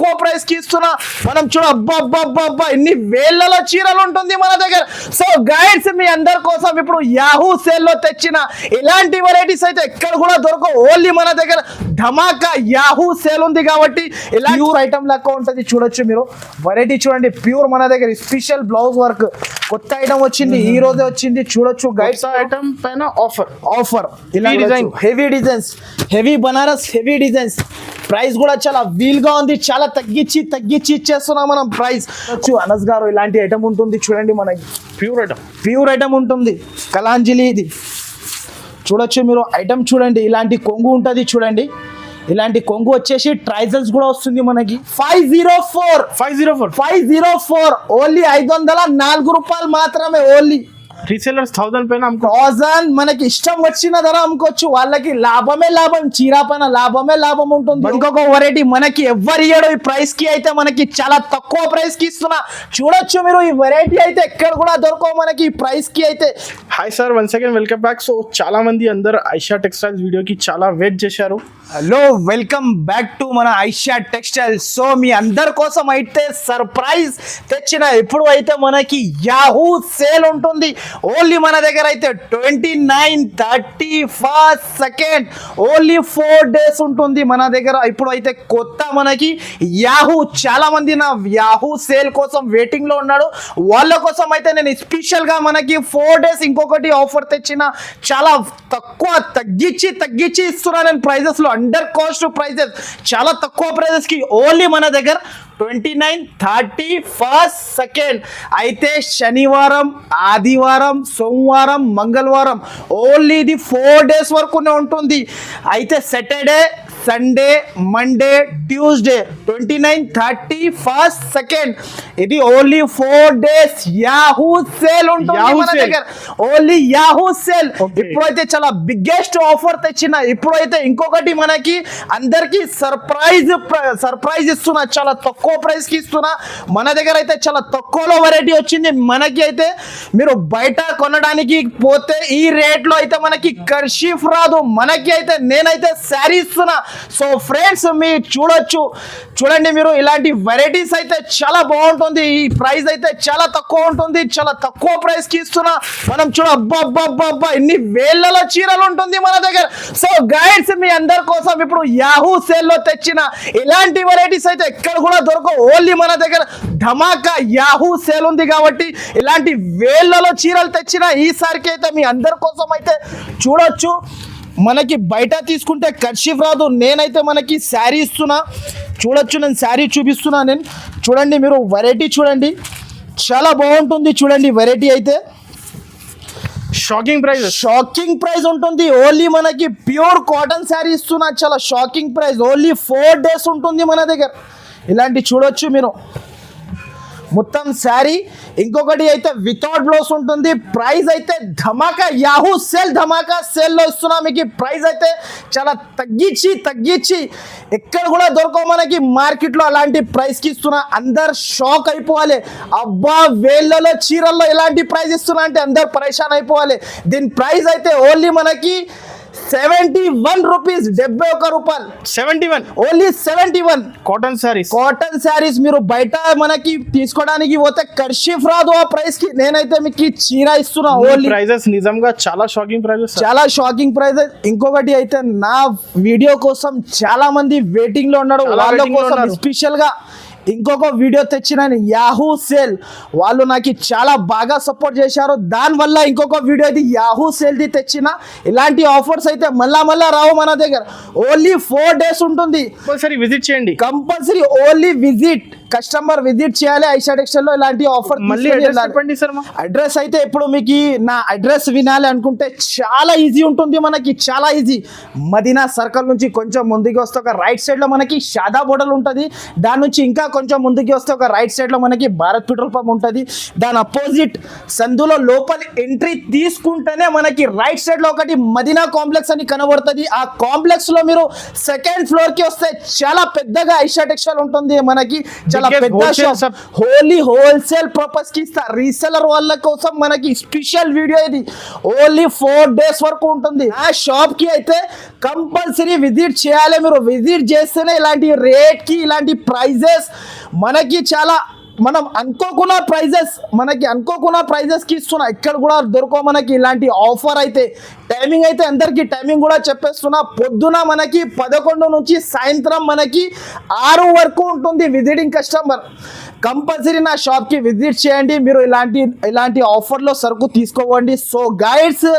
తక్కువ ప్రైస్ కి ఇస్తున్నా. మనం చూడ అబ్బా ఎన్ని వేలలో చీరలు ఉంటుంది మన దగ్గర. సో గైడ్స్ మీ అందరి కోసం ఇప్పుడు యాహూ సేల్ లో తెచ్చిన ఇలాంటి వెరైటీస్ అయితే ఎక్కడ కూడా దొరకవు. ఓన్లీ మన దగ్గర ధమాకా యాహూ సేల్ ఉంది కాబట్టి ఇలా ప్యూర్ ఐటమ్ లెక్క ఉంటుంది. చూడొచ్చు మీరు వెరైటీ చూడండి, ప్యూర్ మన దగ్గర స్పెషల్ బ్లౌజ్ వర్క్ కొత్త ఐటమ్ వచ్చింది, ఈ రోజే వచ్చింది. చూడొచ్చు గైడ్స్ ఐటమ్ పైన ఆఫర్ ఇలా design, heavy designs, heavy Banaras, heavy designs. Price కూడా చాలా వీల్ గా ఉంది, చాలా తగ్గించి ఇచ్చేస్తున్నాం మనం ప్రైస్. అనస్ గారు ఇలాంటి ఐటమ్ ఉంటుంది చూడండి, మనకి ప్యూర్ ఐటమ్ ఉంటుంది. కలాంజలి ఇది చూడొచ్చు మీరు, ఐటమ్ చూడండి. ఇలాంటి కొంగు ఉంటుంది చూడండి, ఇలాంటి కొంగు వచ్చేసి ట్రైజల్స్ కూడా వస్తుంది మనకి. 504 ఓన్లీ 504 రూపాయలు మాత్రమే. ఓన్లీ రీసేలర్స్ 1000 పైన 1000 మనకి ఇష్టం వచ్చిన ధర అమ్ముకోవచ్చు. వాళ్ళకి లాభమే లాభం, చీరా పైన లాభమే లాభం ఉంటుంది. ఇంకొక వెరైటీ మనకి ఎవరు ఇయ్యడు ఈ ప్రైస్ కి, అయితే మనకి చాలా తక్కువ ప్రైస్ కి ఇస్తున్నా. చూడొచ్చు మీరు ఈ వెరైటీ అయితే ఎక్కడ కూడా దొరకవు మనకి ఈ ప్రైస్ కి అయితే. Hi sir, once again welcome back. So చాలా మంది అందరు ఐషా టెక్స్టైల్స్ వీడియోకి చాలా వెయిట్ చేశారు. హలో, వెల్కమ్ బ్యాక్ టు మన ఐషా టెక్స్టైల్స్. సో మీ అందరి కోసం అయితే సర్ప్రైజ్ తెచ్చిన. ఇప్పుడు అయితే మనకి యాహూ సేల్ ఉంటుంది. ఓన్లీ మన దగ్గర అయితే 29, 31st, 2nd ఓన్లీ 4 days ఉంటుంది మన దగ్గర. ఇప్పుడు అయితే కొత్త మనకి యాహూ, చాలా మంది నా యాహూ సేల్ కోసం వెయిటింగ్ లో ఉన్నాడు. వాళ్ళ కోసం అయితే నేను స్పెషల్ గా మనకి 4 days ఇంకొకటి ఆఫర్ తెచ్చిన. చాలా తక్కువ తగ్గించి ఇస్తున్నా నేను ప్రైజెస్ లో. అండర్ కాస్ట్ ప్రైజెస్, చాలా తక్కువ ప్రైజెస్ కి ఓన్లీ మన దగ్గర 29, 31st, 2nd అయితే శనివారం, ఆదివారం, సోమవారం, మంగళవారం ఓన్లీ ఇది 4 days వరకునే ఉంటుంది. అయితే Saturday, Sunday, Monday, Tuesday 29, 31st, 2nd ఇది ఓన్లీ 4 days యాహూ సేల్ ఉంటుంది మన దగ్గర. Only Yahoo sale. ఇప్పుడైతే చాలా బిగ్గెస్ట్ ఆఫర్ తెచ్చిన. ఇప్పుడైతే ఇంకొకటి మనకి అందరికి సర్ప్రైజ్ ఇస్తున్నా. చాలా తక్కువ ప్రైస్ కి ఇస్తున్నా. మన దగ్గర అయితే చాలా తక్కువలో వెరైటీ వచ్చింది మనకి. అయితే మీరు బయట కొనడానికి పోతే ఈ రేట్ లో అయితే మనకి కర్షీఫ్ రాదు. మనకి అయితే నేనైతే శారీ ఇస్తున్నా. సో ఫ్రెండ్స్ మీరు చూడండి మీరు, ఇలాంటి వెరైటీస్ అయితే చాలా బాగుంటుంది. ఈ ప్రైస్ అయితే చాలా తక్కువ ఉంటుంది, చాలా తక్కువ ప్రైస్ కి ఇస్తున్నా. మనం అబ్బా ఎన్ని వేలలో చీరలు ఉంటుంది మన దగ్గర. సో గైడ్స్ మీ అందరి కోసం ఇప్పుడు యాహూ సేల్ లో తెచ్చిన ఇలాంటి వెరైటీస్ అయితే ఎక్కడ కూడా దొరకవు. ఓన్లీ మన దగ్గర ధమాకా యాహూ సేల్ ఉంది కాబట్టి ఇలాంటి వేలలో చీరలు తెచ్చిన. ఈసారికి అయితే మీ అందరి కోసం అయితే చూడొచ్చు. మనకి బయట తీసుకుంటే కర్షీఫ్ రాదు. నేనైతే మనకి శారీ ఇస్తున్నా. చూడొచ్చు, నేను శారీ చూపిస్తున్నా. నేను చూడండి మీరు వెరైటీ చూడండి, చాలా బాగుంటుంది. చూడండి వెరైటీ అయితే షాకింగ్ ప్రైస్ ఉంటుంది. ఓన్లీ మనకి ప్యూర్ కాటన్ శారీ ఇస్తున్నా. చాలా షాకింగ్ ప్రైస్. ఓన్లీ 4 days ఉంటుంది మన దగ్గర. ఇలాంటి చూడొచ్చు మీరు మొత్తం శారీ. ఇంకొకటి అయితే వితౌట్ బ్లౌజ్ ఉంటుంది. ప్రైస్ అయితే ధమాకా యాహూ సేల్, ధమాకా సేల్ లో ఇస్తున్నా మీకు. ప్రైస్ అయితే చాలా తగ్గించి ఎక్కడ కూడా దొరకవు మనకి మార్కెట్ లో. అలాంటి ప్రైస్ కి ఇస్తున్నా. అందరు షాక్ అయిపోవాలి. అబ్బా వేళ్ళలో చీరల్లో ఎలాంటి ప్రైస్ ఇస్తున్నా అంటే అందరు పరేషాన్ అయిపోవాలి. దీని ప్రైస్ అయితే ఓన్లీ మనకి 71 రూపీస్, 71 రూపాయలు. 71 ఓన్లీ 71 కాటన్ శారీస్. మీరు బయట మనకి తీసుకోవడానికి పోతే కర్షీఫ్ రాదు ఆ ప్రైస్ కి. నేనైతే మీకు చీర ఇస్తున్నా. ఓన్లీ ప్రైజెస్ నిజంగా చాలా షాకింగ్ ప్రైజెస్. ఇంకొకటి అయితే నా వీడియో కోసం చాలా మంది వెయిటింగ్ లో ఉన్నాడు. వాళ్ళ కోసం స్పెషల్ గా ఇంకొక వీడియో తెచ్చిన యాహూ సేల్. వాళ్ళు నాకు చాలా బాగా సపోర్ట్ చేశారు. దానివల్ల ఇంకొక వీడియో అయితే యాహూ సేల్ది తెచ్చిన. ఇలాంటి ఆఫర్స్ అయితే మళ్ళా రావు మన దగ్గర. ఓన్లీ 4 days ఉంటుంది. విజిట్ చేయండి కంపల్సరీ. ఓన్లీ కస్టమర్ విజిట్ చేయాలి ఐషా టెక్స్టైల్ లో. ఇలాంటి ఆఫర్ మళ్ళీ చెప్పండి సార్. అడ్రస్ అయితే ఇప్పుడు మీకు నా అడ్రస్ వినాలి అనుకుంటే చాలా ఈజీ ఉంటుంది మనకి, చాలా ఈజీ. మదీనా సర్కిల్ నుంచి కొంచెం ముందుకు వస్తే ఒక రైట్ సైడ్ లో మనకి షాదా బోర్డర్ ఉంటుంది. దాని నుంచి ఇంకా కొంచెం ముందుకు వస్తే ఒక రైట్ సైడ్ లో మనకి భారత్ పెట్రోల్ పంప్ ఉంటుంది. దాని అపోజిట్ సందులో లోపలి ఎంట్రీ తీసుకుంటేనే మనకి రైట్ సైడ్ లో ఒకటి మదీనా కాంప్లెక్స్ అని కనబడుతుంది. ఆ కాంప్లెక్స్ లో మీరు 2nd floor కి వస్తే చాలా పెద్దగా ఐషా టెక్స్టైల్ ఉంటుంది మనకి. చాలా Biggest పెద్ద wholesale షాప్, హోల్సేల్ పర్పస్ కి ఇస్తా. రీసెలర్ వాళ్ళ కోసం మనకి స్పెషల్ వీడియో ఇది. ఓన్లీ 4 days వరకు ఉంటుంది. ఆ షాప్ కి అయితే కంపల్సరీ విజిట్ చేయాలి. మీరు విజిట్ చేస్తేనే ఇలాంటి రేట్ కి ఇలాంటి ప్రైజెస్ మనకి చాలా మనం అనుకోకున్న ప్రైజెస్ కి ఇస్తున్నా. ఇక్కడ కూడా దొరకవు మనకి ఇలాంటి ఆఫర్. అయితే టైమింగ్ అయితే అందరికి టైమింగ్ కూడా చెప్పేస్తున్నా. పొద్దున మనకి 11 నుంచి సాయంత్రం మనకి 6 వరకు ఉంటుంది. విజిటింగ్ కస్టమర్ కంపల్సరీ నా షాప్కి విజిట్ చేయండి. మీరు ఇలాంటి ఆఫర్లో సరుకు తీసుకోవండి. సో గైడ్స్,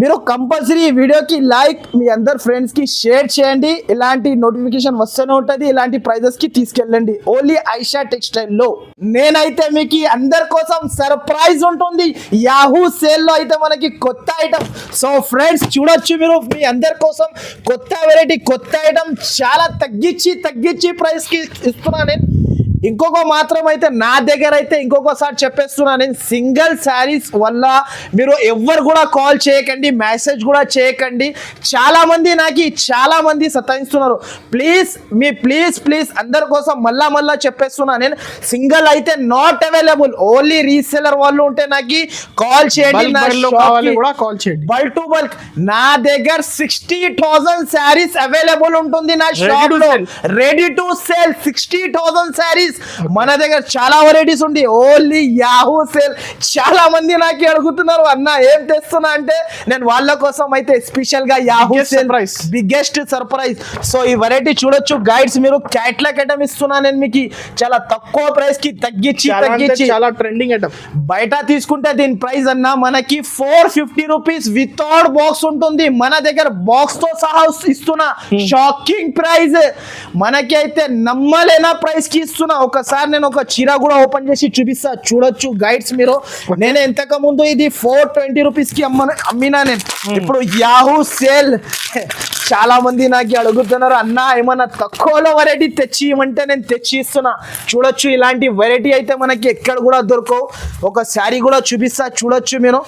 మీరు కంపల్సరీ ఈ వీడియోకి లైక్, మీ అందరు ఫ్రెండ్స్కి షేర్ చేయండి. ఇలాంటి నోటిఫికేషన్ వస్తూనే ఉంటుంది. ఇలాంటి ప్రైజెస్కి తీసుకెళ్ళండి. ఓన్లీ ఐషా టెక్స్టైల్లో నేనైతే మీకు అందరి కోసం సర్ప్రైజ్ ఉంటుంది. యాహూ సేల్లో అయితే మనకి కొత్త ఐటమ్. సో ఫ్రెండ్స్ చూడొచ్చు, మీరు మీ అందరి కోసం కొత్త వెరైటీ, కొత్త ఐటమ్ చాలా తగ్గించి ప్రైస్కి ఇస్తున్నా నేను. ఇంకొక మాత్రం అయితే నా దగ్గర అయితే ఇంకొకసారి చెప్పేస్తున్నా నేను, సింగిల్ శారీస్ వల్ల మీరు ఎవ్వరు కూడా కాల్ చేయకండి, మెసేజ్ కూడా చేయకండి. చాలా మంది సతాయిస్తున్నారు. ప్లీజ్ అందరి కోసం మళ్ళా చెప్పేస్తున్నా నేను, సింగిల్ అయితే నాట్ అవైలబుల్. ఓన్లీ రీసెలర్ వాళ్ళు ఉంటే నాకు కాల్ చేయండి. బల్క్ టు బల్క్ నా దగ్గర 60,000 శారీస్ అవైలబుల్ ఉంటుంది నా షాప్ లో. రెడీ టు సేల్ 60,000 శారీస్ మన దగ్గర. చాలా వెరైటీస్ ఉంది. Only Yahoo sale. చాలా మంది నాకు అడుగుతున్నారు, అన్న ఏం తెస్తున్నా అంటే, నేను వాళ్ళ కోసం అయితే స్పెషల్ గా Yahoo sale biggest surprise. So ఈ వెరైటీ చూడొచ్చు గైడ్స్, మీరు క్యాట్లాగ్ ఐటమ్ ఇస్తున్నా నేను మీకు చాలా తక్కువ ప్రైస్ కి తగ్గించి చాలా ట్రెండింగ్ ఐటమ్. బయట తీసుకుంటే దీని ప్రైస్ అన్న మనకి 450 రూపీస్ వితౌట్ బాక్స్ ఉంటుంది. మన దగ్గర బాక్స్ తో సహా ఇస్తున్నా. షాకింగ్ ప్రైస్, మనకి అయితే నమ్మలేనా ప్రైస్ కి ఇస్తున్నా. ఒకసారి నేను ఒక చీర కూడా ఓపెన్ చేసి చూపిస్తా. చూడొచ్చు గైడ్స్ మీరు, నేను ఇంతకు ముందు ఇది 420 రూపీస్ కి అమ్మినా నేను. ఇప్పుడు యాహూ సేల్ చాలా మంది నాకు అడుగుతున్నారు, అన్న ఏమన్నా తక్కువలో వెరైటీ తెచ్చి ఇవ్వమంటే నేను తెచ్చి ఇస్తున్నా. చూడొచ్చు, ఇలాంటి వెరైటీ అయితే మనకి ఎక్కడ కూడా దొరకవు. ఒక శారీ కూడా చూపిస్తా. చూడొచ్చు మీరు,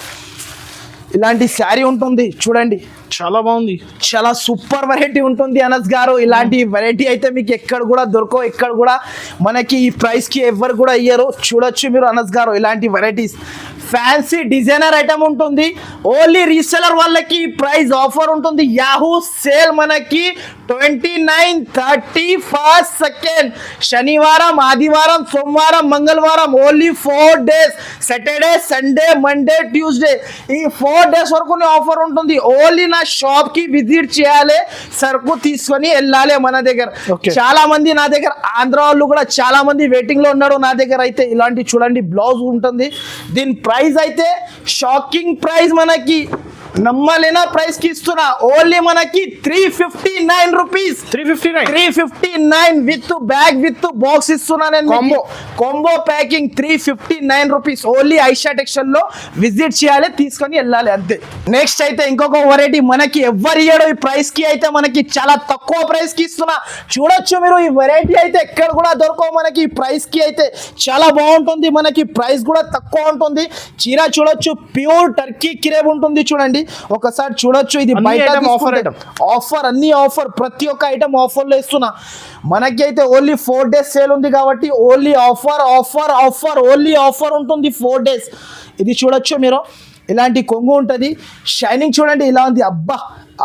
ఇలాంటి శారీ ఉంటుంది చూడండి, చాలా బాగుంది. చాలా సూపర్ వెరైటీ ఉంటుంది అనస్ గారు. ఇలాంటి వెరైటీ అయితే మీకు ఎక్కడ కూడా దొరకవు. ఎక్కడ కూడా మనకి ఈ ప్రైస్ కి ఎవరు కూడా ఇయ్యరు. చూడొచ్చు మీరు అనస్ గారు, ఇలాంటి వెరైటీస్ ఫ్యాన్సీ డిజైనర్ ఐటమ్ ఉంటుంది. ఓన్లీ రీసెలర్ వాళ్ళకి ప్రైస్ ఆఫర్ ఉంటుంది. యాహూ సేల్ మనకి 29, 30, 1st, 2nd శనివారం, ఆదివారం, సోమవారం, మంగళవారం, only 4 days. Saturday, Sunday, Monday, Tuesday, ఈ 4 days వరకు ఆఫర్ ఉంటుంది. ఓన్లీ నా షాప్ కి విజిట్ చేయాలి, సరుకు తీసుకొని వెళ్ళాలి. మన దగ్గర చాలా మంది, నా దగ్గర ఆంధ్ర వాళ్ళు కూడా చాలా మంది వెయిటింగ్ లో ఉన్నారు. నా దగ్గర అయితే ఇలాంటి చూడండి బ్లౌజ్ ఉంటుంది. దీని ప్రైస్ అయితే షాకింగ్ ప్రైస్, మనకి నమ్మలేనా ప్రైస్ కి ఇస్తున్నా. ఓన్లీ మనకి 359 rupees. 359 with bag with box ఇస్తున్నా నేను. Combo packing 359 rupees. Only Aisha textile లో విజిట్ చేయాలి, తీసుకొని వెళ్ళాలి అంతే. నెక్స్ట్ అయితే ఇంకొక వెరైటీ మనకి ఎవరు ఇయ్యడు ఈ ప్రైస్ కి, అయితే మనకి చాలా తక్కువ ప్రైస్ కి ఇస్తున్నా. చూడొచ్చు మీరు, ఈ వెరైటీ అయితే ఎక్కడ కూడా దొరకవు మనకి. ఈ ప్రైస్ కి అయితే చాలా బాగుంటుంది. మనకి ప్రైస్ కూడా తక్కువ ఉంటుంది. చీర చూడొచ్చు, ప్యూర్ టర్కీ క్రేప్ ఉంటుంది. చూడండి ఒకసారి చూడొచ్చు, ఇది బయట ఆఫర్, అన్ని ఆఫర్, ప్రతి ఒక్క ఐటమ్ ఆఫర్ లో ఇస్తున్నా. మనకి అయితే ఓన్లీ 4 days సేల్ ఉంది కాబట్టి ఓన్లీ ఆఫర్ ఓన్లీ ఆఫర్ ఉంటుంది 4 days. ఇది చూడొచ్చు మీరు, ఇలాంటి కొంగు ఉంటుంది. షైనింగ్ చూడండి ఇలా ఉంది. అబ్బా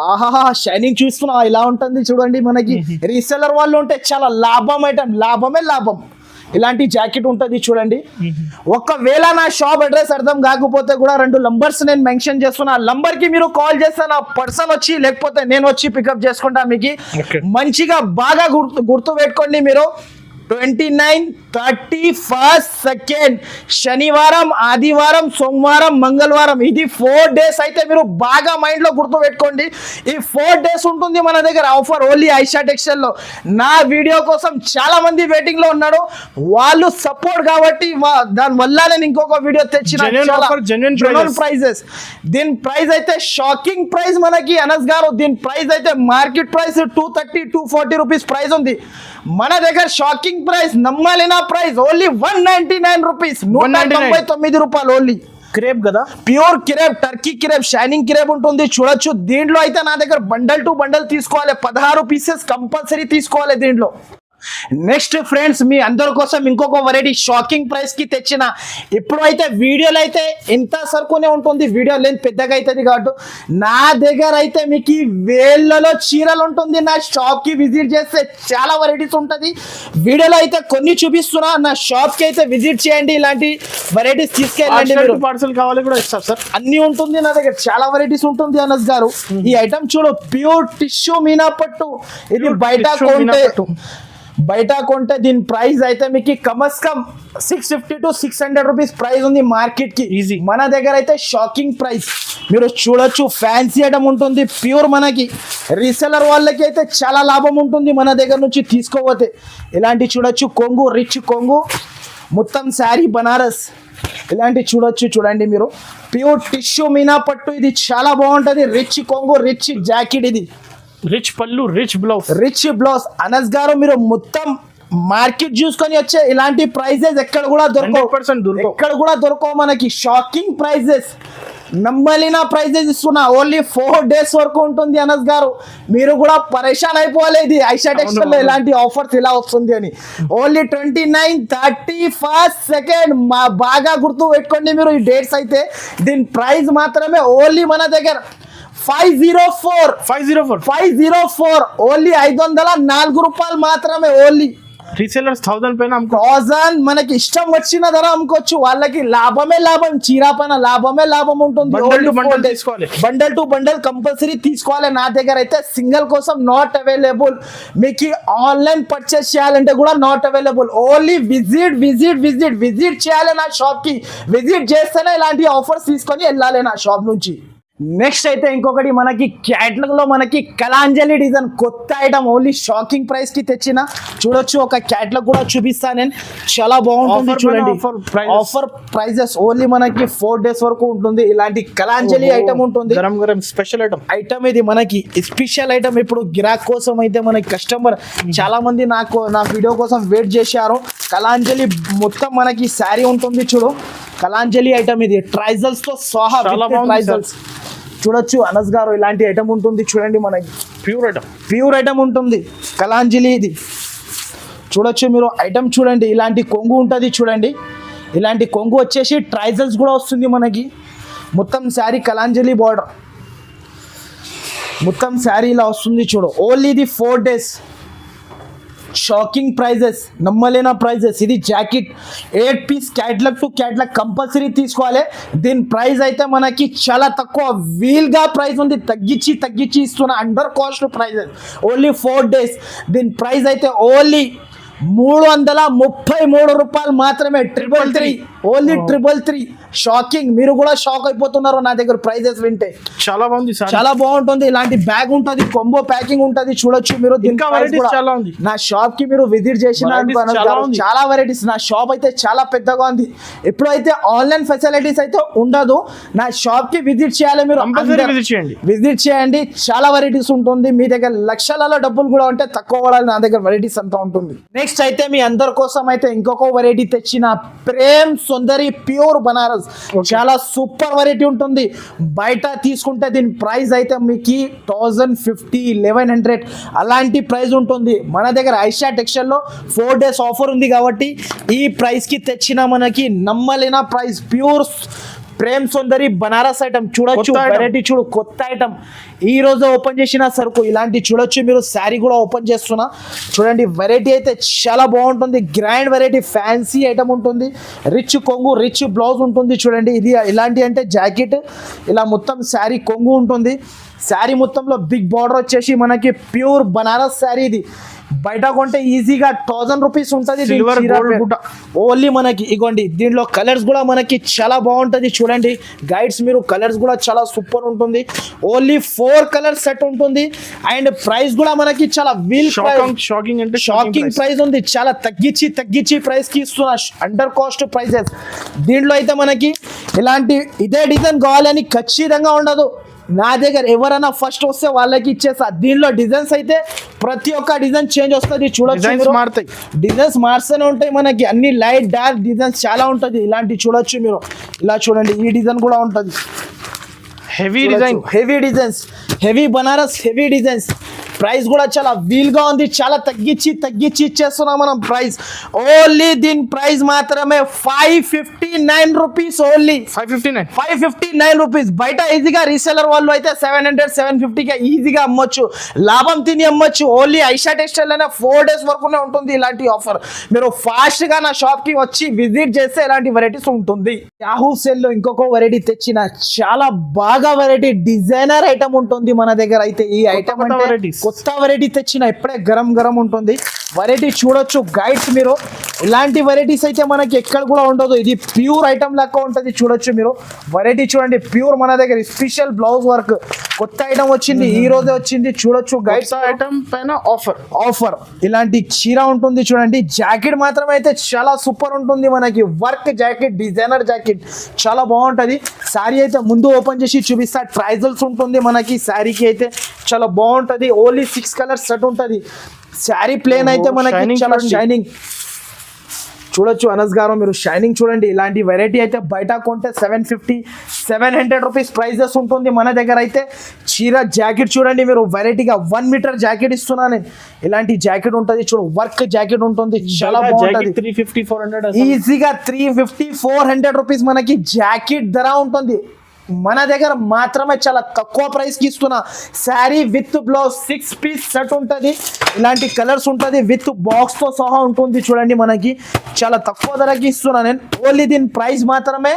ఆహా, షైనింగ్ చూస్తున్నా ఇలా ఉంటుంది చూడండి. మనకి రీసెలర్ వాళ్ళు ఉంటే చాలా లాభం ఐటమ్, లాభమే లాభం. ఇలాంటి జాకెట్ ఉంటుంది చూడండి. ఒకవేళ నా షాప్ అడ్రస్ అర్థం కాకపోతే కూడా 2 నంబర్స్ నేను మెన్షన్ చేస్తున్నా. నంబర్ కి మీరు కాల్ చేస్తే నా పర్సన్ వచ్చి, లేకపోతే నేను వచ్చి పికప్ చేసుకుంటా. మీకు మంచిగా బాగా గుర్తు పెట్టుకోండి మీరు. 29, 30, 1st, 2nd శనివారం, ఆదివారం, సోమవారం, మంగళవారం, ఇది 4 days అయితే మీరు బాగా మైండ్ లో గుర్తు పెట్టుకోండి. ఈ 4 days ఉంటుంది మన దగ్గర ఆఫర్ ఓన్లీ ఐషా టెక్స్టైల్ లో. నా వీడియో కోసం చాలా మంది వెయిటింగ్ లో ఉన్నాడు, వాళ్ళు సపోర్ట్ కాబట్టి దాని వల్ల నేను ఇంకొక వీడియో తెచ్చిన. Genuine prices. దీని ప్రైస్ అయితే షాకింగ్ ప్రైస్ మనకి అనస్ గారు. దీని ప్రైస్ అయితే మార్కెట్ ప్రైస్ 230, 240 రూపీస్ ప్రైస్ ఉంది. మన దగ్గర షాకింగ్ ప్రైస్, నమ్మలేనా ప్రైస్ ఓన్లీ 199 రూపీస్. 199 రూపాయలు ఓన్లీ. క్రేప్ కదా, pure crepe, Turkey crepe, shining crepe ఉంటుంది. చూడొచ్చు, దీంట్లో అయితే నా దగ్గర బండల్ టు బండల్ తీసుకోవాలి. 16 పీసెస్ కంపల్సరీ తీసుకోవాలి దీంట్లో. నెక్స్ట్ ఫ్రెండ్స్ మీ అందరి కోసం ఇంకొక వెరైటీ షాకింగ్ ప్రైస్ కి తెచ్చిన. ఇప్పుడు అయితే వీడియోలో అయితే ఇంత సరుకునే ఉంటుంది, వీడియో లెంత్ పెద్దగా అవుతుంది కాబట్టి నా దగ్గర అయితే మీకు ఈ వేళ్ళలో చీరలు ఉంటుంది. నా షాప్ కి విజిట్ చేస్తే చాలా వెరైటీస్ ఉంటుంది. వీడియోలో అయితే కొన్ని చూపిస్తున్నా, నా షాప్ కి అయితే విజిట్ చేయండి, ఇలాంటి వెరైటీస్ తీసుకెళ్ళండి. మీరు పార్సల్ కావాలి కూడా ఇస్తారు సార్, అన్ని ఉంటుంది నా దగ్గర, చాలా వెరైటీస్ ఉంటుంది. అనస్ గారు ఈ ఐటమ్ చూడు, ప్యూర్ టిష్యూ మీనా పట్టు. ఇది బయట కొంటే దీని ప్రైస్ అయితే మీకు కమస్ కమ్ 650 to 600 రూపీస్ ప్రైస్ ఉంది మార్కెట్ కి. ఈజీ. మన దగ్గర అయితే షాకింగ్ ప్రైస్ మీరు చూడొచ్చు. ఫ్యాన్సీ ఐటమ్ ఉంటుంది ప్యూర్. మనకి రీసెలర్ వాళ్ళకి అయితే చాలా లాభం ఉంటుంది మన దగ్గర నుంచి తీసుకోపోతే. ఇలాంటి చూడొచ్చు, కొంగు, రిచ్ కొంగు, మొత్తం శారీ బనారస్ ఇలాంటి చూడొచ్చు. చూడండి మీరు, ప్యూర్ టిష్యూ మీనా పట్టు. ఇది చాలా బాగుంటుంది. రిచ్ కొంగు, రిచ్ జాకెట్, ఇది రిచ్ పళ్ళు, రిచ్ బ్లౌజ్. అనస్ గారు మీరు మొత్తం మార్కెట్ చూసుకొని వచ్చే ఇలాంటి ప్రైజెస్ ఎక్కడ కూడా దొరకవు మనకి. షాకింగ్ ప్రైజెస్, నమ్మలేని ప్రైజెస్ ఇస్తున్నా. ఓన్లీ 4 days వరకు ఉంటుంది. అనస్ గారు మీరు కూడా పరేషాన్ అయిపోలేదు ఐషా టెక్స్టైల్ లో ఇలాంటి ఆఫర్స్ ఇలా వస్తుంది అని. ఓన్లీ 29, 31st, 2nd బాగా గుర్తు పెట్టుకోండి మీరు ఈ డేట్స్ అయితే. దీని ప్రైస్ మాత్రమే ఓన్లీ మన దగ్గర 504 ఓన్లీ 504 రూపాయలు మాత్రమే. ఓన్లీ రీసెలర్స్ 1000 పైన 1000 మనకి ఇష్టం వచ్చిన ధర అమ్ముకోవచ్చు. వాళ్ళకి లాభమే లాభం, చీరా పైన లాభమే లాభం ఉంటుంది. బండల్ టు బండల్ కంపల్సరీ తీసుకోవాలి. నా దగ్గర అయితే సింగిల్ కోసం నాట్ అవైలబుల్. మీకు ఆన్లైన్ పర్చేస్ చేయాలంటే కూడా నాట్ అవైలబుల్. ఓన్లీ విజిట్ చేయాలి నా షాప్ కి. విజిట్ చేస్తేనే ఇలాంటి ఆఫర్స్ తీసుకొని వెళ్ళాలి నా షాప్ నుంచి. నెక్స్ట్ అయితే ఇంకొకటి మనకి క్యాటలాగ్ లో మనకి కలాంజలి డిజైన్ కొత్త ఐటమ్ ఓన్లీ షాకింగ్ ప్రైస్ కి తెచ్చిన. చూడొచ్చు, ఒక క్యాటలాగ్ కూడా చూపిస్తాను నేను, చాలా బాగుంటుంది. చూడండి, ఆఫర్ ప్రైజెస్ ఓన్లీ మనకి 4 days వరకు ఉంటుంది. ఇలాంటి కలాంజలి ఐటమ్ ఉంటుంది. స్పెషల్ ఐటమ్ ఇది మనకి స్పెషల్ ఐటమ్. ఇప్పుడు గిరాక్ కోసం అయితే మనకి కస్టమర్ చాలా మంది నా వీడియో కోసం వెయిట్ చేశారు. కలాంజలి మొత్తం మనకి శారీ ఉంటుంది. చూడు, కలాంజలి ఐటమ్ ఇది ట్రైజల్స్ తో సహా. ట్రైజల్స్ చూడొచ్చు అనస్ గారు, ఇలాంటి ఐటమ్ ఉంటుంది. చూడండి, మనకి ప్యూర్ ఐటమ్ ఉంటుంది కలాంజలి. ఇది చూడొచ్చు మీరు, ఐటమ్ చూడండి. ఇలాంటి కొంగు ఉంటుంది. చూడండి, ఇలాంటి కొంగు వచ్చేసి ట్రైజల్స్ కూడా వస్తుంది మనకి. మొత్తం శారీ కలాంజలి బార్డర్, మొత్తం శారీ ఇలా వస్తుంది. చూడు, ఓన్లీ ఇది 4 days. షాకింగ్ ప్రైజెస్, నమ్మలేని ప్రైజెస్. ఇది jacket 8 piece catalogue to catalogue compulsory తీసుకోవాలి. దీని ప్రైస్ అయితే మనకి చాలా తక్కువ, వీల్గా ప్రైస్ ఉంది. తగ్గించి ఇస్తున్న under cost prices. Only 4 days. దీని ప్రైస్ అయితే ఓన్లీ 333 రూపాయలు మాత్రమే. 333, ఓన్లీ 333. షాకింగ్, మీరు కూడా షాక్ అయిపోతున్నారు నా దగ్గర ప్రైజెస్ వింటే. చాలా బాగుంది, చాలా బాగుంటుంది. ఇలాంటి బ్యాగ్ ఉంటుంది, కొంబో ప్యాకింగ్ ఉంటుంది. చూడొచ్చు మీరు. నా షాప్ కి మీరు విజిట్ చేసిన చాలా వెరైటీస్. నా షాప్ అయితే చాలా పెద్దగా ఉంది. ఎప్పుడైతే ఆన్లైన్ ఫెసిలిటీస్ అయితే ఉండదు. నా షాప్ కి విజిట్ చేయాలి మీరు, విజిట్ చేయండి. చాలా వెరైటీస్ ఉంటుంది. మీ దగ్గర లక్షలలో డబ్బులు కూడా ఉంటే తక్కువ పడాలి. నా దగ్గర వెరైటీస్ అంతా ఉంటుంది. నెక్స్ట్ అయితే మీ అందరి కోసం అయితే ఇంకొక వెరైటీ తెచ్చిన, ప్రేమ్ సుందరి ప్యూర్ బనారస్. చాలా సూపర్ వెరైటీ ఉంటుంది. బయట తీసుకుంటే దీని ప్రైస్ అయితే మీకు 1050, 1100 అలాంటి ప్రైస్ ఉంటుంది. మన దగ్గర ఐషా టెక్స్టైల్ లో 4 days ఆఫర్ ఉంది కాబట్టి ఈ ప్రైస్ కి తెచ్చిన మనకి నమ్మలేని ప్రైస్. ప్యూర్ ప్రేమ్ సుందరి బనారస్ ఐటమ్ చూడొచ్చు. వెరైటీ చూడు, కొత్త ఐటమ్ ఈ రోజు ఓపెన్ చేసిన సరుకు. ఇలాంటి చూడొచ్చు మీరు. శారీ కూడా ఓపెన్ చేస్తున్నా. చూడండి, వెరైటీ అయితే చాలా బాగుంటుంది. గ్రాండ్ వెరైటీ, ఫ్యాన్సీ ఐటమ్ ఉంటుంది. రిచ్ కొంగు, రిచ్ బ్లౌజ్ ఉంటుంది. చూడండి, ఇది ఇలాంటి అంటే జాకెట్ ఇలా మొత్తం శారీ కొంగు ఉంటుంది. శారీ మొత్తంలో బిగ్ బార్డర్ వచ్చేసి మనకి ప్యూర్ బనారస్ శారీ. ఇది బయట కొంటే ఈజీగా 1000 రూపీస్ ఉంటుంది. ఓన్లీ మనకి ఇగోండి. దీనిలో కలర్స్ కూడా మనకి చాలా బాగుంటుంది. చూడండి గైడ్స్, మీరు కలర్స్ కూడా చాలా సూపర్ ఉంటుంది. ఓన్లీ 4 కలర్ సెట్ ఉంటుంది. అండ్ ప్రైస్ కూడా మనకి చాలా షాకింగ్ ప్రైస్ ఉంది. చాలా తగ్గించి ప్రైస్ కి ఇస్తున్నా, అండర్ కాస్ట్ ప్రైజెస్. దీంట్లో అయితే మనకి ఇలాంటి ఇదే డిజైన్ కావాలని ఖచ్చితంగా ఉండదు. నా దగ్గర ఎవరైనా ఫస్ట్ వస్తే వాళ్ళకి ఇచ్చేస్తా. దీనిలో డిజైన్స్ అయితే ప్రతి ఒక్క డిజైన్ చేంజ్ వస్తుంది. చూడొచ్చు, డిజైన్స్ మారుస్తూనే ఉంటాయి మనకి. అన్ని లైట్ డార్క్ డిజైన్స్ చాలా ఉంటుంది. ఇలాంటి చూడొచ్చు మీరు. ఇలా చూడండి, ఈ డిజైన్ కూడా ఉంటుంది. Heavy designs, heavy Banaras, heavy designs. Price కూడా చాలా వీల్గా ఉంది, చాలా తగ్గించి ఇచ్చేస్తున్నాం మనం ప్రైస్. ఓన్లీ దీని ప్రైస్ మాత్రమే 559 రూపీస్. Only 559 rupees. బయట ఈజీగా రీసెలర్ వాళ్ళు అయితే 700-750కి ఈజీగా అమ్మొచ్చు, లాభం తిని అమ్మొచ్చు. ఓన్లీ ఐషా టెక్స్టైల్ అనే 4 days వరకునే ఉంటుంది ఇలాంటి ఆఫర్. మీరు ఫాస్ట్ గా నా షాప్ కి వచ్చి విజిట్ చేస్తే ఇలాంటి వెరైటీస్ ఉంటుంది. యాహూ సేల్ లో ఇంకొక వెరైటీ తెచ్చిన, చాలా బాగా వెరైటీ డిజైనర్ ఐటమ్ ఉంటుంది మన దగ్గర అయితే. ఈ ఐటమ్ కొత్త వెరైటీ తెచ్చిన, ఇప్పుడే గరం ఉంటుంది వెరైటీ. చూడొచ్చు గైడ్స్, మీరు ఇలాంటి వెరైటీస్ అయితే మనకి ఎక్కడ కూడా ఉండదు. ఇది ప్యూర్ ఐటమ్ లెక్క ఉంటుంది. చూడొచ్చు మీరు వెరైటీ, చూడండి ప్యూర్ మన దగ్గర. స్పెషల్ బ్లౌజ్ వర్క్ కొత్త ఐటమ్ వచ్చింది, ఈ రోజే వచ్చింది. చూడొచ్చు గైడ్స్, ఐటమ్ పైన ఆఫర్ ఇలాంటి చీర ఉంటుంది. చూడండి జాకెట్ మాత్రం అయితే చాలా సూపర్ ఉంటుంది మనకి. వర్క్ జాకెట్, డిజైనర్ జాకెట్ చాలా బాగుంటది. శారీ అయితే ముందు ఓపెన్ చేసి చూపిస్తా. ట్రైజల్స్ ఉంటుంది మనకి శారీకి అయితే, చాలా బాగుంటది. ఓన్లీ 6 కలర్స్ సెట్ ఉంటుంది. శారీ ప్లేన్ అయితే మనకి చాలా షైనింగ్. చూడొచ్చు అనస్ గారు, మీరు షైనింగ్ చూడండి. ఇలాంటి వెరైటీ అయితే బయట కొంటే 750-700 రూపీస్ ప్రైజెస్ ఉంటుంది. మన దగ్గర అయితే చీర జాకెట్ చూడండి మీరు, వెరైటీగా 1 మీటర్ జాకెట్ ఇస్తున్నా నేను. ఇలాంటి జాకెట్ ఉంటుంది, చూడు వర్క్ జాకెట్ ఉంటుంది, చాలా బాగుంటుంది. 350-400 ఈజీగా 350-400 రూపీస్ మనకి జాకెట్ ధర ఉంటుంది. మన దగ్గర మాత్రమే చాలా తక్కువ ప్రైస్కి ఇస్తున్నా. Sari with blouse 6 piece set ఉంటుంది. ఇలాంటి కలర్స్ ఉంటుంది, విత్ బాక్స్తో సహా ఉంటుంది. చూడండి మనకి చాలా తక్కువ ధరకి ఇస్తున్నా నేను. ఓన్లీ దీని ప్రైస్ మాత్రమే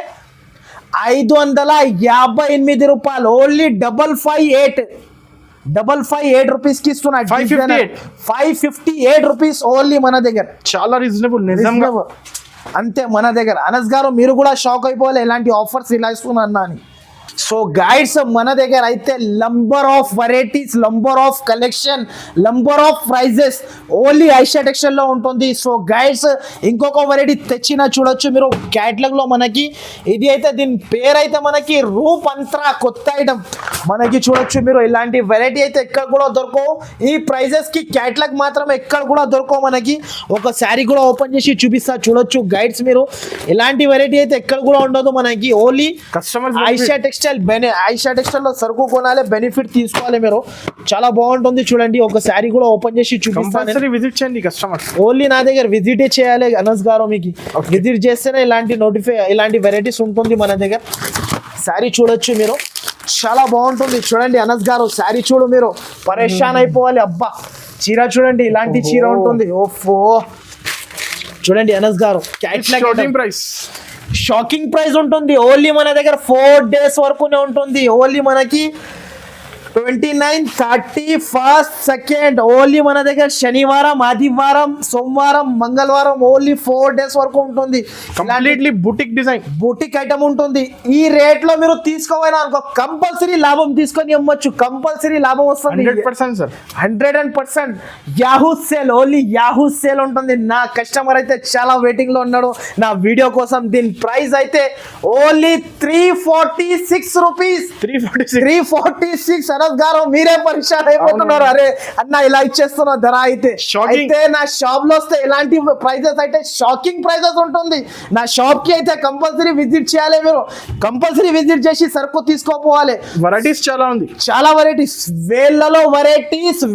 558 రూపాయలు. ఓన్లీ 558 రూపీస్కి ఇస్తున్నా. 558 రూపీస్ ఓన్లీ మన దగ్గర. చాలా రీజనబుల్ నిజంగా. అంతే మన దగ్గర. అనస్ గారు మీరు కూడా షాక్ అయిపోవాలి, ఇలాంటి ఆఫర్స్ ఇలా ఇస్తున్నా అని. సో గైడ్స్, మన దగ్గర అయితే number of varieties, number of collection, number of prices only Aisha textile లో ఉంటుంది. సో గైడ్స్, ఇంకొక వెరైటీ తెచ్చిన, చూడొచ్చు మీరు క్యాటలాగ్ లో మనకి. ఇది అయితే దీని పేరు అయితే మనకి రూప్ అంత్రా, కొత్త ఐటమ్ మనకి. చూడొచ్చు మీరు ఇలాంటి వెరైటీ అయితే ఎక్కడ కూడా దొరకవు. ఈ ప్రైజెస్ కి క్యాటలాగ్ మాత్రం ఎక్కడ కూడా దొరకవు మనకి. ఒక శారీ కూడా ఓపెన్ చేసి చూపిస్తా. చూడొచ్చు గైడ్స్ మీరు, ఇలాంటి వెరైటీ అయితే ఎక్కడ కూడా ఉండదు మనకి. ఓన్లీ కస్టమర్ ఐషా టెక్స్టైల్ లో సరుకు కొనాలి, బెనిఫిట్ తీసుకోవాలి మీరు. చాలా బాగుంటుంది చూడండి. ఒక శారీ కూడా ఓపెన్ చేసి చూపిస్తాను. విజిట్ చేయండి కస్టమర్. ఓన్లీ నా దగ్గర విజిటే చేయాలి అనస్ గారు. మీకు విజిట్ చేస్తేనే ఇలాంటి వెరైటీస్ ఉంటుంది మన దగ్గర. శారీ చూడొచ్చు మీరు, చాలా బాగుంటుంది. చూడండి అనస్ గారు, శారీ చూడు మీరు, పరేషాన్ అయిపోవాలి. అబ్బా చీర చూడండి, ఇలాంటి చీర ఉంటుంది. ఓఫో చూడండి అనస్ గారు, షాకింగ్ ప్రైస్ ఉంటుంది. ఓన్లీ మన దగ్గర 4 days వరకునే ఉంటుంది. ఓన్లీ మనకి 29, 30, 1st, 2nd ఓన్లీ మన దగ్గర శనివారం, ఆదివారం, సోమవారం, మంగళవారం ఓన్లీ 4 days వరకు ఉంటుంది. కంప్లీట్లీ బుటిక్ ఐటమ్ ఉంటుంది. ఈ రేట్ లో మీరు తీసుకోవాలి అనుకో, కంపల్సరీ లాభం తీసుకొని అమ్మొచ్చు. కంపల్సరీ లాభం వస్తుంది 100% sir, 100%. Yahoo sale, only Yahoo sale ఉంటుంది. నా కస్టమర్ అయితే చాలా వెయిటింగ్ లో ఉన్నాడు నా వీడియో కోసం. దీని ప్రైస్ అయితే ఓన్లీ 346 రూపీస్. 346. అనస్ గారు మీరే పరిచయం అయిపోతున్నారు. అరే అన్న ఇలా ఇచ్చేస్తున్నా ధర అయితే. నా షాప్ లో వస్తే ఇలాంటి ప్రైజెస్ అయితే షాకింగ్ ప్రైజెస్ ఉంటుంది. నా షాప్ కి అయితే కంపల్సరీ విజిట్ చేయాలి మీరు. కంపల్సరీ విజిట్ చేసి సరుకు తీసుకోపోవాలి. వెరైటీస్ చాలా ఉంది, చాలా వెరైటీస్,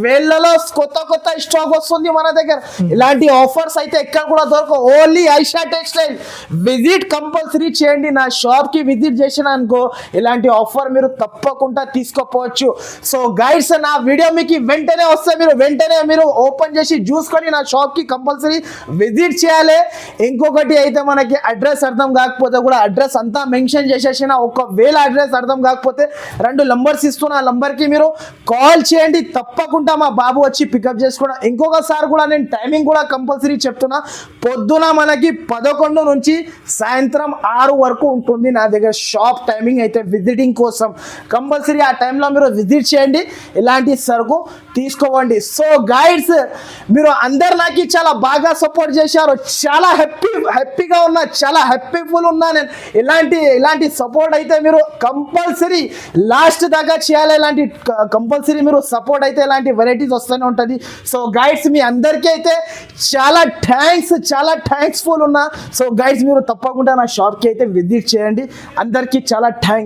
వేళ్ళలో కొత్త స్టాక్ వస్తుంది మన దగ్గర. ఇలాంటి ఆఫర్స్ అయితే ఎక్కడ కూడా దొరకవు. Only Aisha textile. Visit compulsory చేయండి. నా షాప్ కి విజిట్ చేసిన అనుకో, ఇలాంటి ఆఫర్ మీరు తప్పకుండా తీసుకోపోవచ్చు. సో గైడ్స్, నా వీడియో మీకు వెంటనే వస్తే మీరు ఓపెన్ చేసి చూసుకొని నా షాప్ కి కంపల్సరీ విజిట్ చేయాలి. ఇంకొకటి అయితే మనకి అడ్రస్ అర్థం కాకపోతే కూడా అడ్రస్ అంతా మెన్షన్ చేసేసిన. ఒకవేళ అడ్రస్ అర్థం కాకపోతే 2 నంబర్స్ ఇస్తున్నా. ఆ నంబర్ కి మీరు కాల్ చేయండి, తప్పకుండా మా బాబు వచ్చి పికప్ చేసుకోవడం. ఇంకొకసారి కూడా నేను టైమింగ్ కూడా కంపల్సరీ చెప్తున్నా. పొద్దున మనకి 11 నుంచి సాయంత్రం 6 వరకు ఉంటుంది నా దగ్గర షాప్ టైమింగ్ అయితే. విజిటింగ్ కోసం కంపల్సరీ ఆ టైంలో మీరు విజిట్ చేయండి, ఇలాంటి సరుకు తీసుకోవండి. సో గైడ్స్, మీరు అందరు నాకు చాలా బాగా సపోర్ట్ చేశారు. చాలా హ్యాపీగా ఉన్నా, చాలా హ్యాపీఫుల్ ఉన్నా నేను. ఇలాంటి సపోర్ట్ అయితే మీరు కంపల్సరీ లాస్ట్ దాకా చేయాలి. ఇలాంటి కంపల్సరీ మీరు సపోర్ట్ అయితే ఇలాంటి వెరైటీస్ వస్తూనే ఉంటుంది. సో గైడ్స్, మీ అందరికీ అయితే చాలా థ్యాంక్స్ఫుల్ ఉన్నా. సో గైడ్స్, మీరు తప్పకుండా నా షాప్కి అయితే విజిట్ చేయండి. అందరికీ చాలా థ్యాంక్స్.